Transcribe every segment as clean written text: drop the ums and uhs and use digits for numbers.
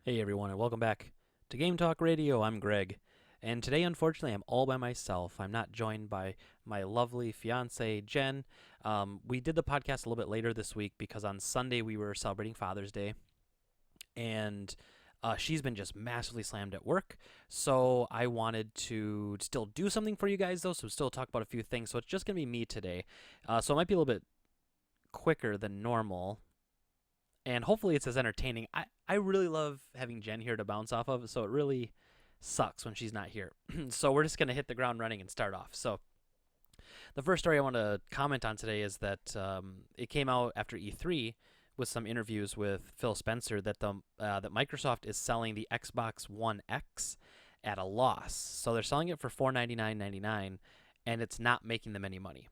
Hey everyone, and welcome back to Game Talk Radio. I'm Gregg, and today, unfortunately, I'm all by myself. I'm not joined by my lovely fiance Jen. We did the podcast a little bit later this week because on Sunday we were celebrating Father's Day, and she's been just massively slammed at work. So I wanted to still do something for you guys, though, so still talk about a few things. So it's just gonna be me today. So it might be a little bit quicker than normal, and hopefully it's as entertaining. I really love having Jen here to bounce off of, so it really sucks when she's not here. So we're just going to hit the ground running and start off. So the first story I want to comment on today is that it came out after E3 with some interviews with Phil Spencer that that Microsoft is selling the Xbox One X at a loss. So they're selling it for $499.99, and it's not making them any money.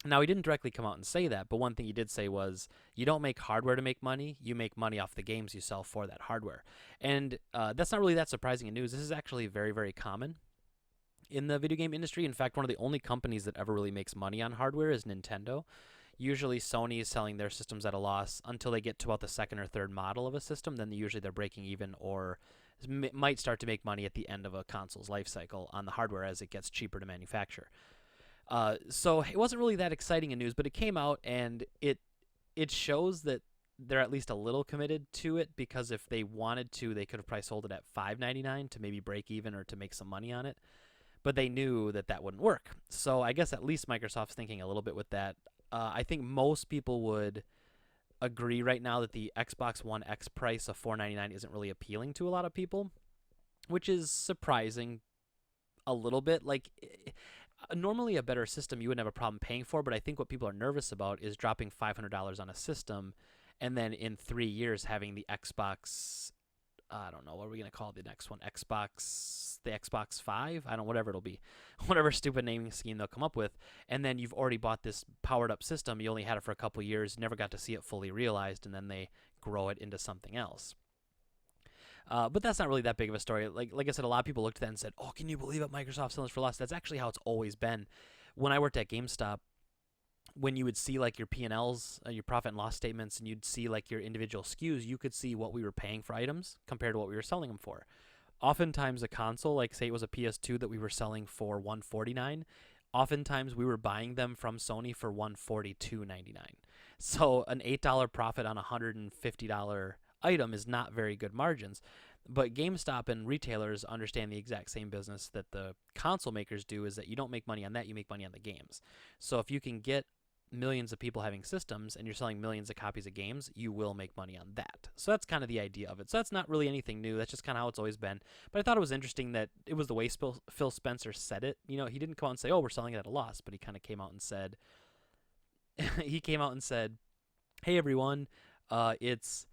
Now, he didn't directly come out and say that, but one thing he did say was, you don't make hardware to make money, you make money off the games you sell for that hardware. And that's not really that surprising in news. This is actually very, very common in the video game industry. In fact, one of the only companies that ever really makes money on hardware is Nintendo. Usually Sony is selling their systems at a loss until they get to about the second or third model of a system. Then usually they're breaking even or might start to make money at the end of a console's life cycle on the hardware as it gets cheaper to manufacture. So it wasn't really that exciting in news, but it came out and it shows that they're at least a little committed to it, because if they wanted to, they could have probably sold it at $5.99 to maybe break even or to make some money on it. But they knew that that wouldn't work. So I guess at least Microsoft's thinking a little bit with that. I think most people would agree right now that the Xbox One X price of $499 isn't really appealing to a lot of people, which is surprising a little bit. Like, normally a better system you wouldn't have a problem paying for, but I think what people are nervous about is dropping $500 on a system and then in 3 years having the Xbox, I don't know, what are we going to call the next one? The Xbox 5? I don't know, whatever it'll be. Whatever stupid naming scheme they'll come up with. And then you've already bought this powered up system. You only had it for a couple years, never got to see it fully realized, and then they grow it into something else. But that's not really that big of a story. Like I said, a lot of people looked at that and said, "Oh, can you believe it? Microsoft selling this for loss." That's actually how it's always been. When I worked at GameStop, when you would see like your P&Ls, your profit and loss statements, and you'd see like your individual SKUs, you could see what we were paying for items compared to what we were selling them for. Oftentimes, a console, like say it was a PS2 that we were selling for $149. Oftentimes, we were buying them from Sony for $142.99. So an $8 profit on a $150 item is not very good margins. But GameStop and retailers understand the exact same business that the console makers do, is that you don't make money on that, you make money on the games. So if you can get millions of people having systems and you're selling millions of copies of games, you will make money on that. So that's kind of the idea of it. So that's not really anything new. That's just kind of how it's always been. But I thought it was interesting that it was the way Phil Spencer said it. You know, he didn't come out and say, "Oh, we're selling it at a loss," but he kind of came out and said, "Hey everyone, it's,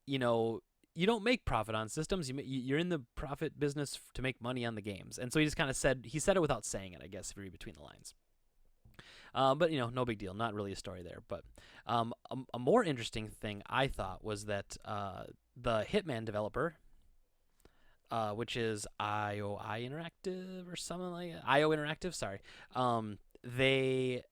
you know, you don't make profit on systems. You're in the profit business to make money on the games." And so he just kind of said it without saying it, I guess, if you read between the lines. But, no big deal. Not really a story there. But a more interesting thing I thought was that the Hitman developer, which is IOI Interactive or something like that. IO Interactive, sorry. They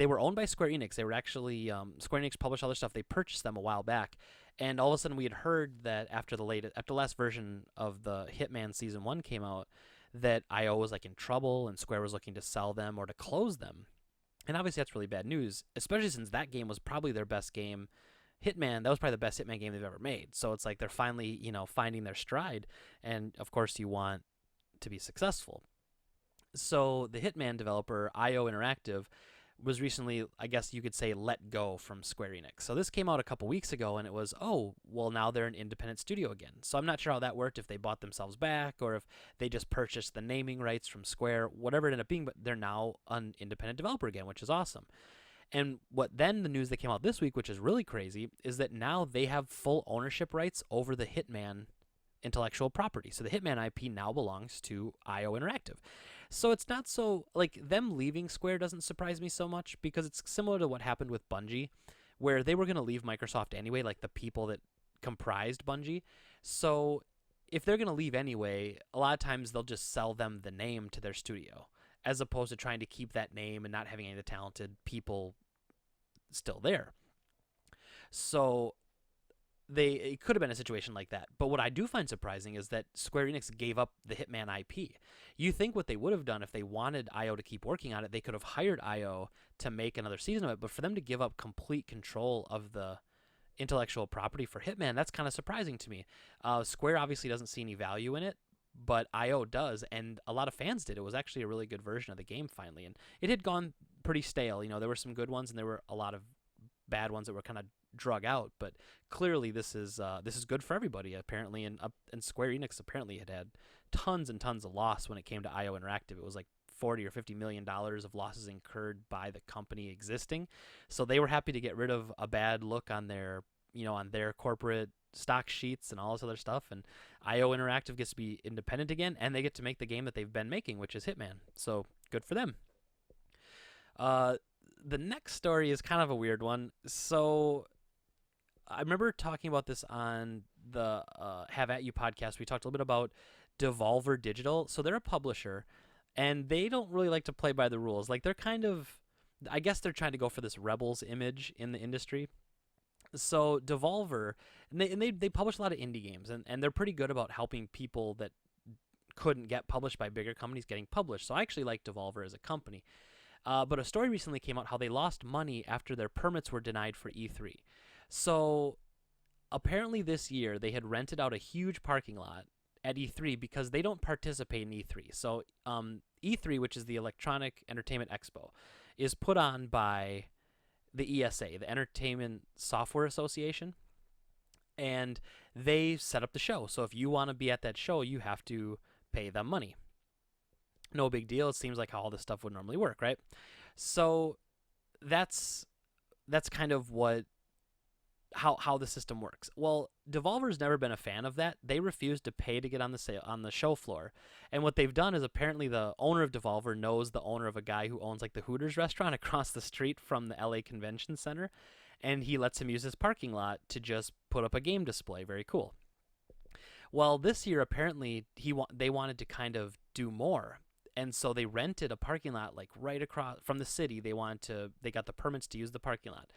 were owned by Square Enix. They were actually Square Enix published all their stuff. They purchased them a while back, and all of a sudden we had heard that after the last version of the Hitman Season 1 came out, that IO was like in trouble and Square was looking to sell them or to close them. And obviously that's really bad news, especially since that game was probably their best game. Hitman, that was probably the best Hitman game they've ever made. So it's like they're finally, finding their stride, and of course you want to be successful. So the Hitman developer, IO Interactive, was recently, I guess you could say, let go from Square Enix. So this came out a couple weeks ago, and it was, oh, well, now they're an independent studio again. So I'm not sure how that worked, if they bought themselves back or if they just purchased the naming rights from Square, whatever it ended up being, but they're now an independent developer again, which is awesome. And the news that came out this week, which is really crazy, is that now they have full ownership rights over the Hitman intellectual property. So the Hitman IP now belongs to IO Interactive. So it's not so, like, them leaving Square doesn't surprise me so much, because it's similar to what happened with Bungie, where they were going to leave Microsoft anyway, like the people that comprised Bungie. So if they're going to leave anyway, a lot of times they'll just sell them the name to their studio, as opposed to trying to keep that name and not having any of the talented people still there. So it could have been a situation like that. But what I do find surprising is that Square Enix gave up the Hitman IP. You think what they would have done if they wanted IO to keep working on it, they could have hired IO to make another season of it. But for them to give up complete control of the intellectual property for Hitman, that's kind of surprising to me. Square obviously doesn't see any value in it, but IO does, and a lot of fans did. It was actually a really good version of the game finally, and it had gone pretty stale. There were some good ones, and there were a lot of bad ones that were kind of drug out. But clearly, this is good for everybody apparently, and Square Enix apparently had tons and tons of loss when it came to IO Interactive. It was like 40 or 50 million dollars of losses incurred by the company existing, so they were happy to get rid of a bad look on their corporate stock sheets and all this other stuff, and IO Interactive gets to be independent again, and they get to make the game that they've been making, which is Hitman. So good for them. The next story is kind of a weird one. So I remember talking about this on the Have At You podcast. We talked a little bit about Devolver Digital. So they're a publisher, and they don't really like to play by the rules. Like, they're kind of, I guess they're trying to go for this rebels image in the industry. So Devolver, and they publish a lot of indie games, and they're pretty good about helping people that couldn't get published by bigger companies getting published. So I actually like Devolver as a company. But a story recently came out how they lost money after their permits were denied for E3. So apparently this year they had rented out a huge parking lot at E3 because they don't participate in E3. So E3, which is the Electronic Entertainment Expo, is put on by the ESA, the Entertainment Software Association, and they set up the show. So if you want to be at that show, you have to pay them money. No big deal. It seems like how all this stuff would normally work, right? So that's kind of how the system works. Well, Devolver's never been a fan of that. They refuse to pay to get on the show floor. And what they've done is apparently the owner of Devolver knows the owner of a guy who owns like the Hooters restaurant across the street from the LA Convention Center, and he lets him use his parking lot to just put up a game display. Very cool. Well, this year apparently they wanted to kind of do more. And so they rented a parking lot like right across from the city. They got the permits to use the parking lot.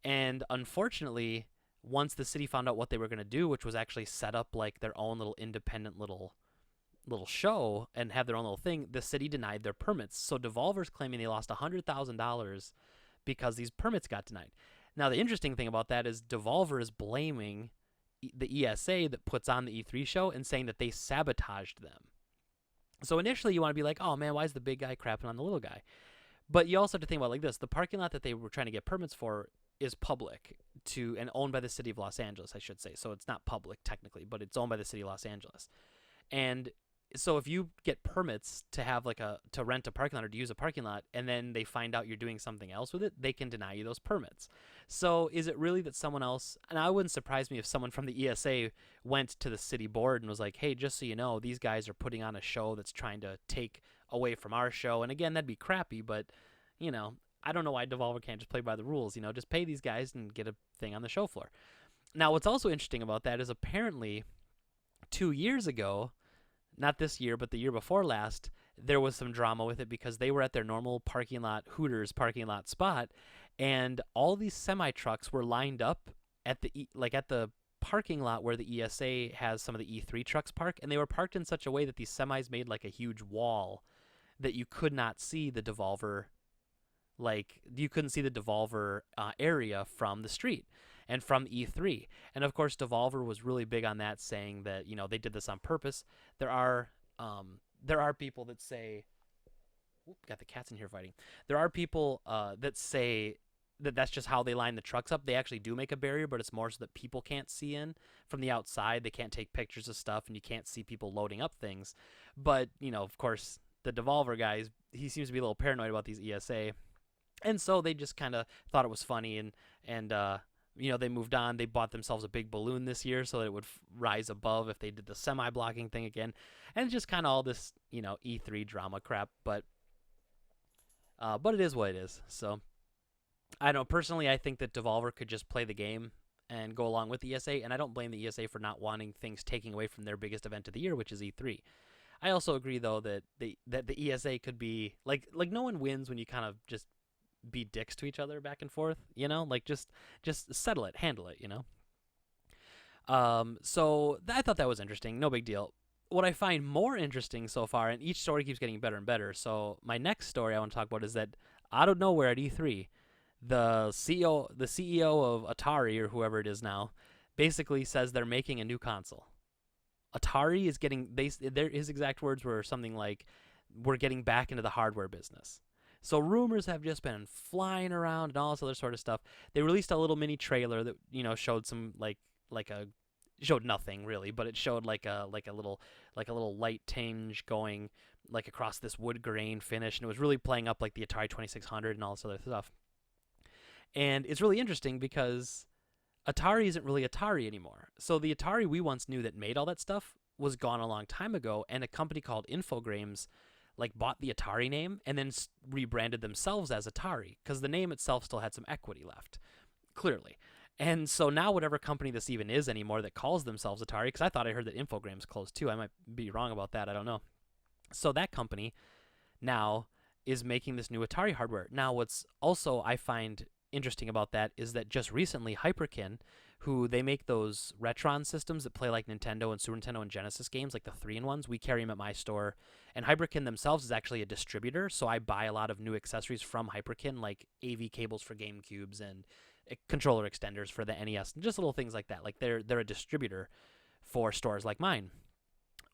And unfortunately, once the city found out what they were going to do, which was actually set up like their own little independent little show and have their own little thing, the city denied their permits. So Devolver's claiming they lost $100,000 because these permits got denied. Now, the interesting thing about that is Devolver is blaming the ESA that puts on the E3 show and saying that they sabotaged them. So initially you want to be like, oh man, why is the big guy crapping on the little guy? But you also have to think about it like this. The parking lot that they were trying to get permits for is public and owned by the city of Los Angeles, I should say. So it's not public technically, but it's owned by the city of Los Angeles. And so if you get permits to have to rent a parking lot or to use a parking lot, and then they find out you're doing something else with it, they can deny you those permits. So is it really that someone else, and I wouldn't surprise me if someone from the ESA went to the city board and was like, hey, just so you know, these guys are putting on a show that's trying to take away from our show. And again, that'd be crappy, but I don't know why Devolver can't just play by the rules. Just pay these guys and get a thing on the show floor. Now, what's also interesting about that is apparently 2 years ago, not this year, but the year before last, there was some drama with it because they were at their normal parking lot, Hooters parking lot spot, and all these semi-trucks were lined up at the parking lot where the ESA has some of the E3 trucks parked, and they were parked in such a way that these semis made like a huge wall that you could not see the Devolver, you couldn't see the Devolver area from the street and from E3. And of course, Devolver was really big on that, saying that they did this on purpose. There are people that say, got the cats in here fighting. There are people that say that that's just how they line the trucks up. They actually do make a barrier, but it's more so that people can't see in from the outside. They can't take pictures of stuff, and you can't see people loading up things. But of course, the Devolver guys, he seems to be a little paranoid about these ESA. And so they just kind of thought it was funny, and they moved on. They bought themselves a big balloon this year so that it would rise above if they did the semi-blocking thing again. And it's just kind of all this, E3 drama crap. But it is what it is. So I don't know. Personally, I think that Devolver could just play the game and go along with the ESA. And I don't blame the ESA for not wanting things taking away from their biggest event of the year, which is E3. I also agree, though, that the ESA could be like no one wins when you kind of just be dicks to each other back and forth, just settle it, handle it, I thought that was interesting. No big deal. What I find more interesting so far, and each story keeps getting better and better. So my next story I want to talk about is that out of nowhere at E3, the CEO of Atari or whoever it is now, basically says they're making a new console. Atari is getting his exact words were something like, "We're getting back into the hardware business." So rumors have just been flying around and all this other sort of stuff. They released a little mini trailer that showed some like a showed nothing really, but it showed like a little light tinge going like across this wood grain finish, and it was really playing up like the Atari 2600 and all this other stuff. And it's really interesting because Atari isn't really Atari anymore. So the Atari we once knew that made all that stuff was gone a long time ago, and a company called Infogrames like bought the Atari name and then rebranded themselves as Atari because the name itself still had some equity left, clearly. And so now whatever company this even is anymore that calls themselves Atari, because I thought I heard that Infogrames closed too. I might be wrong about that. I don't know. So that company now is making this new Atari hardware. Now, what's also I find interesting about that is that just recently Hyperkin, who they make those Retron systems that play like Nintendo and Super Nintendo and Genesis games, like the 3-in-1s, we carry them at my store. And Hyperkin themselves is actually a distributor, so I buy a lot of new accessories from Hyperkin, like AV cables for GameCubes and controller extenders for the NES, and just little things like that. Like they're a distributor for stores like mine.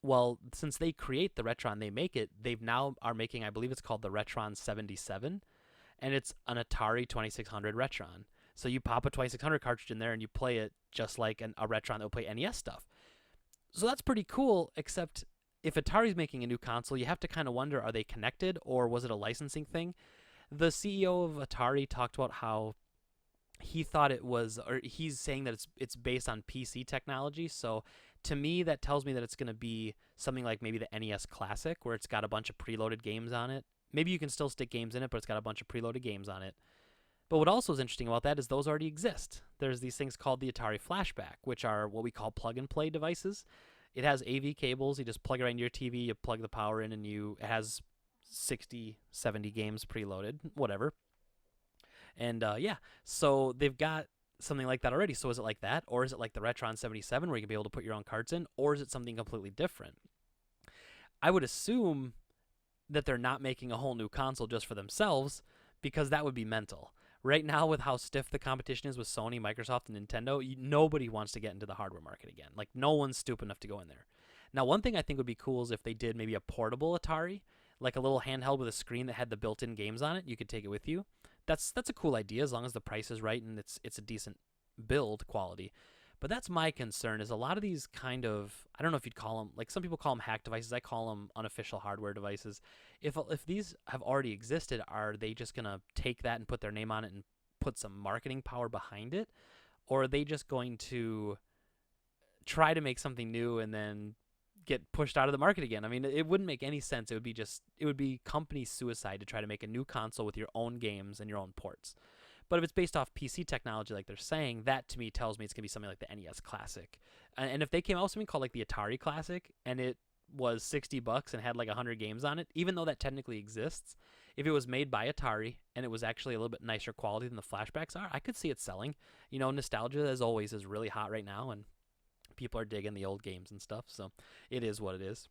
Well, since they create the Retron, they make it. They've now are making, I believe it's called the Retron 77, and it's an Atari 2600 Retron. So you pop a 2600 cartridge in there and you play it just like a Retron that will play NES stuff. So that's pretty cool, except if Atari's making a new console, you have to kind of wonder, are they connected or was it a licensing thing? The CEO of Atari talked about how he thought it was, or he's saying that it's based on PC technology. So to me, that tells me that it's going to be something like maybe the NES Classic, where it's got a bunch of preloaded games on it. Maybe you can still stick games in it, but it's got a bunch of preloaded games on it. But what also is interesting about that is those already exist. There's these things called the Atari Flashback, which are what we call plug-and-play devices. It has AV cables. You just plug it right into your TV, you plug the power in, and it has 60, 70 games preloaded, whatever. And so they've got something like that already. So is it like that? Or is it like the Retron 77 where you can be able to put your own carts in? Or is it something completely different? I would assume that they're not making a whole new console just for themselves, because that would be mental. Right now, with how stiff the competition is with Sony, Microsoft, and Nintendo, nobody wants to get into the hardware market again. Like, no one's stupid enough to go in there. Now, one thing I think would be cool is if they did maybe a portable Atari, like a little handheld with a screen that had the built-in games on it. You could take it with you. That's a cool idea as long as the price is right and it's a decent build quality. But that's my concern is a lot of these kind of, I don't know if you'd call them, like some people call them hack devices. I call them unofficial hardware devices. If these have already existed, are they just going to take that and put their name on it and put some marketing power behind it? Or are they just going to try to make something new and then get pushed out of the market again? I mean, it wouldn't make any sense. It would be company suicide to try to make a new console with your own games and your own ports. But if it's based off PC technology, like they're saying, that to me tells me it's going to be something like the NES Classic. And if they came out with something called like the Atari Classic and it was $60 and had like 100 games on it, even though that technically exists, if it was made by Atari and it was actually a little bit nicer quality than the flashbacks are, I could see it selling. Nostalgia, as always, is really hot right now, and people are digging the old games and stuff, so it is what it is.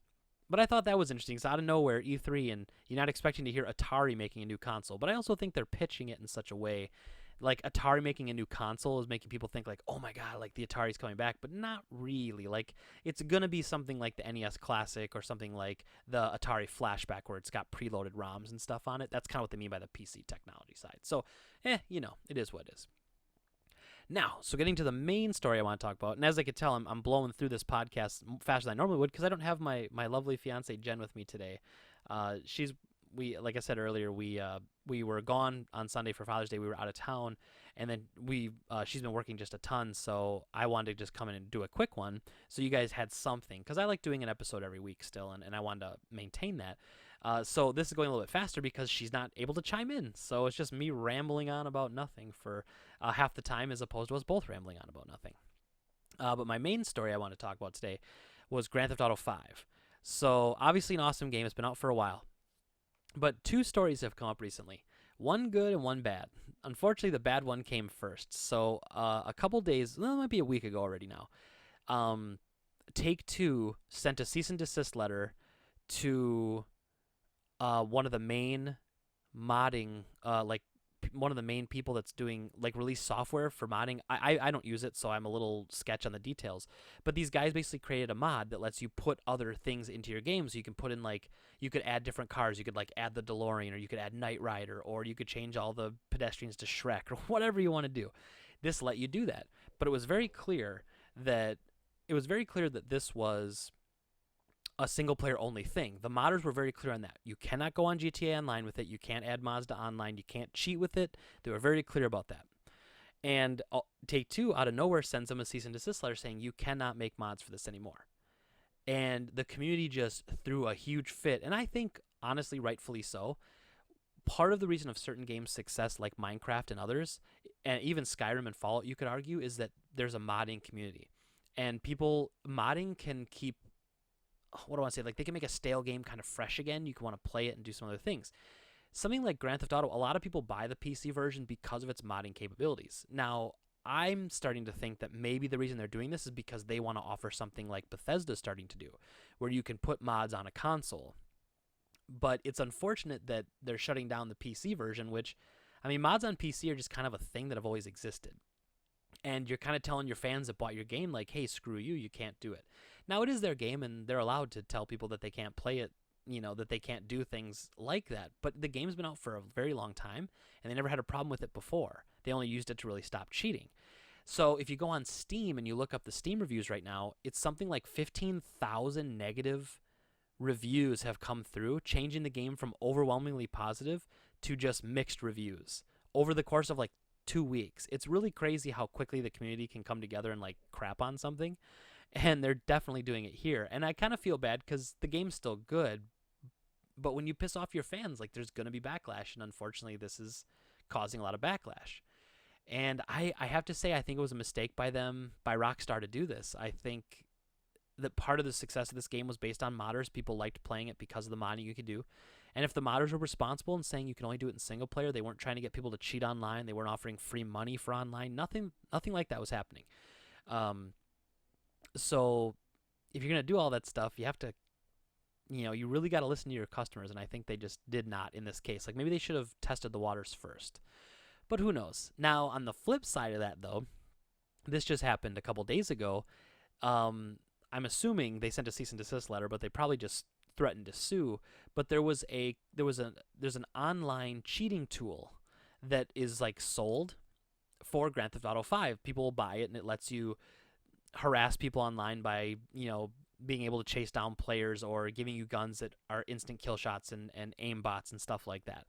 But I thought that was interesting. So out of nowhere, E3, and you're not expecting to hear Atari making a new console. But I also think they're pitching it in such a way, like Atari making a new console is making people think like, oh my god, like the Atari's coming back. But not really. Like it's gonna be something like the NES Classic or something like the Atari Flashback, where it's got preloaded ROMs and stuff on it. That's kind of what they mean by the PC technology side. So, it is what it is. Now, so getting to the main story I want to talk about, and as I could tell, I'm blowing through this podcast faster than I normally would because I don't have my lovely fiance Jen with me today. Like I said earlier, we were gone on Sunday for Father's Day. We were out of town, and then she's been working just a ton, so I wanted to just come in and do a quick one so you guys had something, because I like doing an episode every week still, and I wanted to maintain that. So this is going a little bit faster because she's not able to chime in. So it's just me rambling on about nothing for half the time as opposed to us both rambling on about nothing. But my main story I want to talk about today was Grand Theft Auto 5. So obviously an awesome game. It's been out for a while. But two stories have come up recently. One good and one bad. Unfortunately, the bad one came first. So a couple days, well, it might be a week ago already now, Um, Take-Two sent a cease and desist letter to one of the main modding, one of the main people that's doing like release software for modding. I don't use it, so I'm a little sketch on the details. But these guys basically created a mod that lets you put other things into your game. So you can put in like you could add different cars. You could like add the DeLorean, or you could add Knight Rider, or you could change all the pedestrians to Shrek, or whatever you want to do. This let you do that. But that it was very clear that this was a single player only thing. The modders were very clear on that. You cannot go on GTA Online with it. You can't add mods to online. You can't cheat with it. They were very clear about that. And Take-Two out of nowhere sends them a cease and desist letter saying you cannot make mods for this anymore. And the community just threw a huge fit, and I think honestly rightfully so. Part of the reason of certain games' success like Minecraft and others, and even Skyrim and Fallout, you could argue, is that there's a modding community. And people modding can keep, what do I want to say, like they can make a stale game kind of fresh again. You can want to play it and do some other things. Something like Grand Theft Auto, a lot of people buy the PC version because of its modding capabilities. Now, I'm starting to think that maybe the reason they're doing this is because they want to offer something like Bethesda's starting to do, where you can put mods on a console. But it's unfortunate that they're shutting down the PC version, which, I mean, mods on PC are just kind of a thing that have always existed. And you're kind of telling your fans that bought your game, like, hey, screw you, you can't do it. Now, it is their game, and they're allowed to tell people that they can't play it, that they can't do things like that. But the game's been out for a very long time, and they never had a problem with it before. They only used it to really stop cheating. So if you go on Steam and you look up the Steam reviews right now, it's something like 15,000 negative reviews have come through, changing the game from overwhelmingly positive to just mixed reviews over the course of like 2 weeks. It's really crazy how quickly the community can come together and like crap on something, and they're definitely doing it here. And I kind of feel bad because the game's still good, but when you piss off your fans, like there's going to be backlash, and unfortunately this is causing a lot of backlash. And I have to say, I think it was a mistake by Rockstar to do this. I think that part of the success of this game was based on modders. People liked playing it because of the modding you could do. And if the modders were responsible in saying you can only do it in single player, they weren't trying to get people to cheat online, they weren't offering free money for online, nothing like that was happening. So if you're going to do all that stuff, you have to, you really got to listen to your customers, and I think they just did not in this case. Like maybe they should have tested the waters first. But who knows? Now, on the flip side of that, though, this just happened a couple days ago. I'm assuming they sent a cease and desist letter, but they probably just threatened to sue. But there's an online cheating tool that is like sold for Grand Theft Auto 5. People will buy it, and it lets you harass people online by being able to chase down players or giving you guns that are instant kill shots and aim bots and stuff like that.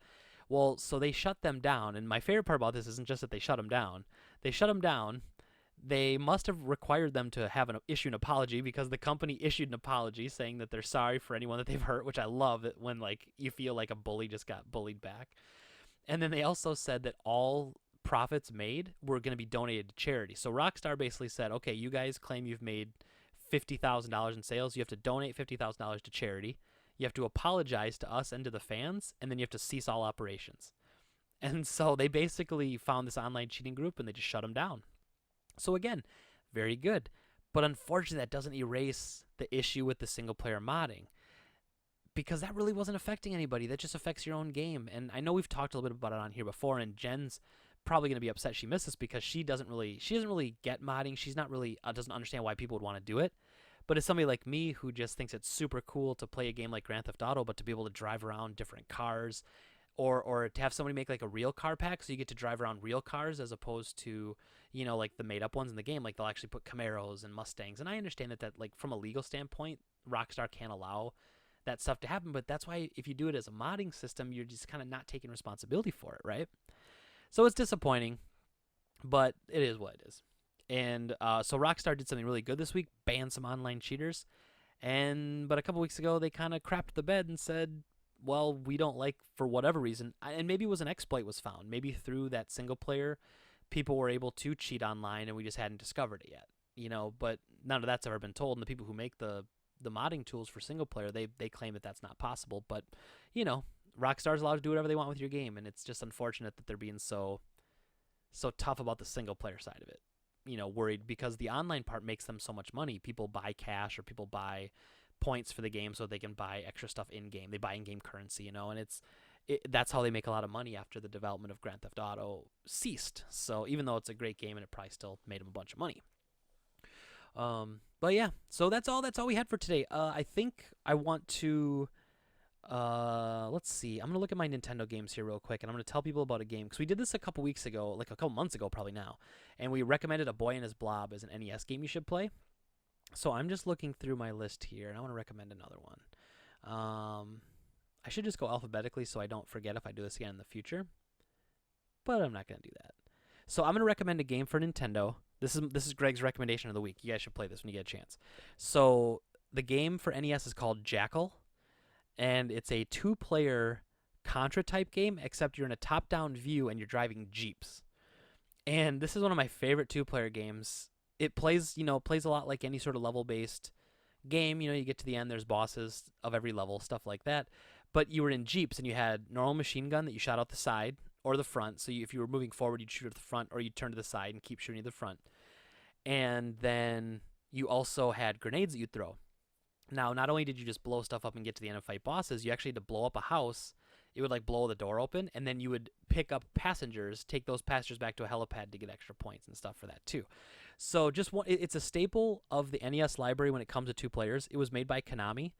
Well, so they shut them down, and my favorite part about this isn't just that they shut them down. They shut them down. They must have required them to issue an apology, because the company issued an apology saying that they're sorry for anyone that they've hurt, which I love it when like you feel like a bully just got bullied back. And then they also said that all profits made were going to be donated to charity. So Rockstar basically said, okay, you guys claim you've made $50,000 in sales. You have to donate $50,000 to charity. You have to apologize to us and to the fans, and then you have to cease all operations. And so they basically found this online cheating group, and they just shut them down. So again, very good. But unfortunately, that doesn't erase the issue with the single-player modding, because that really wasn't affecting anybody. That just affects your own game. And I know we've talked a little bit about it on here before, and Jen's probably going to be upset she missed this because she doesn't really get modding. She's not really doesn't understand why people would want to do it. But as somebody like me who just thinks it's super cool to play a game like Grand Theft Auto, but to be able to drive around different cars, or to have somebody make like a real car pack so you get to drive around real cars as opposed to, like the made up ones in the game. Like they'll actually put Camaros and Mustangs. And I understand that like from a legal standpoint, Rockstar can't allow that stuff to happen. But that's why if you do it as a modding system, you're just kind of not taking responsibility for it, right? So it's disappointing, but it is what it is. And so Rockstar did something really good this week, banned some online cheaters. But a couple weeks ago, they kind of crapped the bed and said, well, we don't like, for whatever reason, and maybe it was an exploit was found. Maybe through that single player, people were able to cheat online and we just hadn't discovered it yet. But none of that's ever been told. And the people who make the modding tools for single player, they claim that that's not possible. But, Rockstar's allowed to do whatever they want with your game, and it's just unfortunate that they're being so tough about the single player side of it. worried because the online part makes them so much money. People buy cash or people buy points for the game so they can buy extra stuff in game. They buy in game currency, and that's how they make a lot of money after the development of Grand Theft Auto ceased. So even though it's a great game and it probably still made them a bunch of money. But yeah, so that's all we had for today. I think I want to let's see. I'm going to look at my Nintendo games here real quick, and I'm going to tell people about a game because we did this a couple weeks ago, like a couple months ago probably now, and we recommended A Boy and His Blob as an NES game you should play. So I'm just looking through my list here, and I want to recommend another one. I should just go alphabetically so I don't forget if I do this again in the future, but I'm not going to do that. So I'm going to recommend a game for Nintendo. This is Gregg's recommendation of the week. You guys should play this when you get a chance. So the game for NES is called Jackal, and it's a 2-player Contra-type game, except you're in a top-down view and you're driving Jeeps. And this is one of my favorite 2-player games. It plays a lot like any sort of level-based game. You get to the end, there's bosses of every level, stuff like that. But you were in Jeeps, and you had normal machine gun that you shot out the side or the front. So if you were moving forward, you'd shoot at the front, or you'd turn to the side and keep shooting at the front. And then you also had grenades that you'd throw. Now, not only did you just blow stuff up and get to the end and fight bosses, you actually had to blow up a house. It would blow the door open, and then you would pick up passengers, take those passengers back to a helipad to get extra points and stuff for that too. So it's a staple of the NES library when it comes to 2 players. It was made by Konami,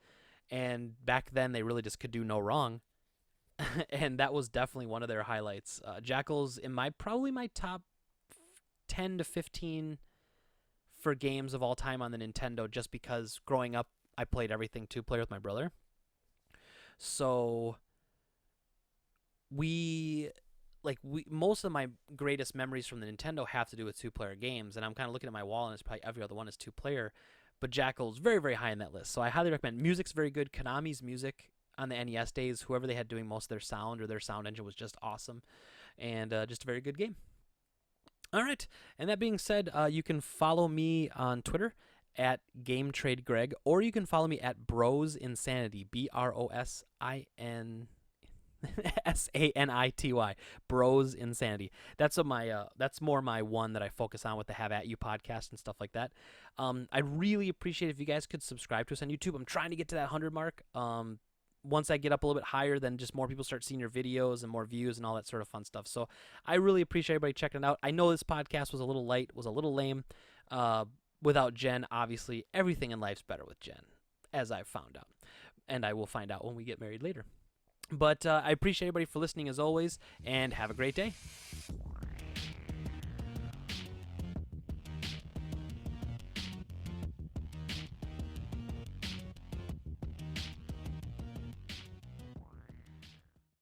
and back then they really just could do no wrong. And that was definitely one of their highlights. Jackal's in probably my top 10 to 15 for games of all time on the Nintendo, just because growing up I played everything 2-player with my brother. So most of my greatest memories from the Nintendo have to do with 2-player games, and I'm kind of looking at my wall, and it's probably every other one is 2-player, but Jackal's very, very high on that list. So I highly recommend. Music's very good. Konami's music on the NES days, whoever they had doing most of their sound or their sound engine was just awesome, and just a very good game. All right, and that being said, you can follow me on Twitter at GameTradeGreg, or you can follow me at Bros Insanity, BROSINSANITY, Bros Insanity. That's more my one that I focus on with the Have At You podcast and stuff like that. I'd really appreciate if you guys could subscribe to us on YouTube. I'm trying to get to that 100 mark. Once I get up a little bit higher, then just more people start seeing your videos and more views and all that sort of fun stuff. So I really appreciate everybody checking it out. I know this podcast was a little light, was a little lame. Without Jen, obviously, everything in life's better with Jen, as I've found out. And I will find out when we get married later. But I appreciate everybody for listening as always, and have a great day.